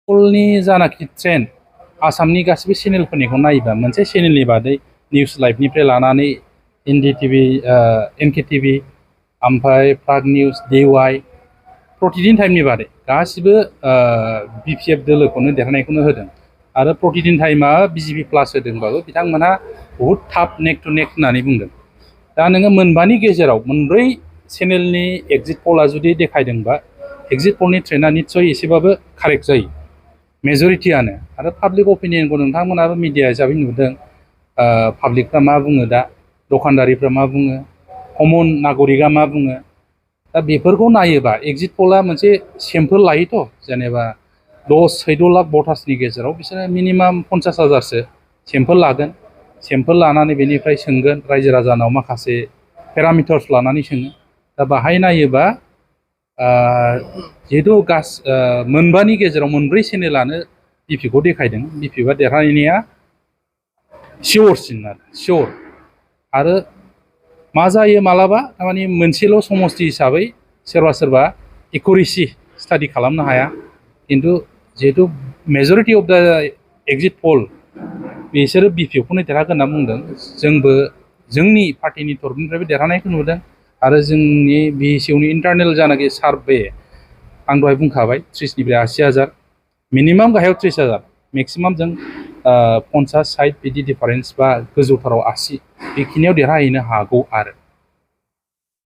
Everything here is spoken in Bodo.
polनि जानाखि ट्रेन्ड आसामनि गासिबो चेनेलफोरनिखौ नायोबा मोनसे चेनेलनि बादै निउस लाइभनिफ्राय लानानै हिन्दी टिभि एनके टिभि ओमफ्राय प्राग निउस DY प्रतिदिन टाइमनि बादै गासिबो BPF दोलोखौनो देरहानायखौनो होदों आरो प्रतिदिन टाइमा BJP प्लास होदोंबाबो बिथांमोनहा बहुद थाब नेक टु नेक होननानै बुंदों। दा नोङो मोनबानि गेजेराव मोनब्रै चेनेलनि एग्जिट पला जुदि देखायदोंबा एग्जिट पलनि ट्रेन्डआ निस्सय एसेबाबो कारेक्ट जायो मेजरिटियानो। आरो पाब्लिक अपिनियनखौ नोंथांमोनाबो मिडिया हिसाबै नुदों। पाब्लिकफ्रा मा बुङो, दा दखानदारिफ्रा मा बुङो, कमन नागरिकआ मा बुङो। दा बेफोरखौ नायोबा एग्जिट पला मोनसे सेम्पोल लायोथ', जेनेबा 14 लाख भटार्सनि गेजेराव बिसोरो मिनिमाम 50,000सो सेम्पोल लागोन। सेम्पोल लानानै बेनिफ्राय सोंगोन, रायजो राजानाव माखासे पेरामिटार्स लानानै सोङो। दा बाहाय नायोबा जिहेतु मोनबानि गेजेराव मोनब्रै चेनेलानो BPखौ देखायदों, BPआ देरहानाया सियरसिन सियर। आरो मा जायो मालाबा थारमाने मोनसेल' समस्ति हिसाबै सोरबा सोरबा एकुरेसि स्टाडि खालामनो हाया, खिन्थु जिहेतु मेजरिटि अफ द एग्जिट पल बिसोरो BPखौनो देरहागोन होनना बुंदों। जोंबो जोंनि पार्टिनि तरफनिफ्रायबो देरहानायखौ नुदों आरो जोंनि BCOनि इन्टारनेल जानाखि सार्भे आं दहाय बुंखाबाय 30निफ्राय 80,000, मिनिमाम गाहायाव 30,000, मेक्सिमाम जों 50-60 बिदि डिफारेन्स बा गोजौथाराव 80 बेखिनियाव देरहाहैनो हागौ आरो।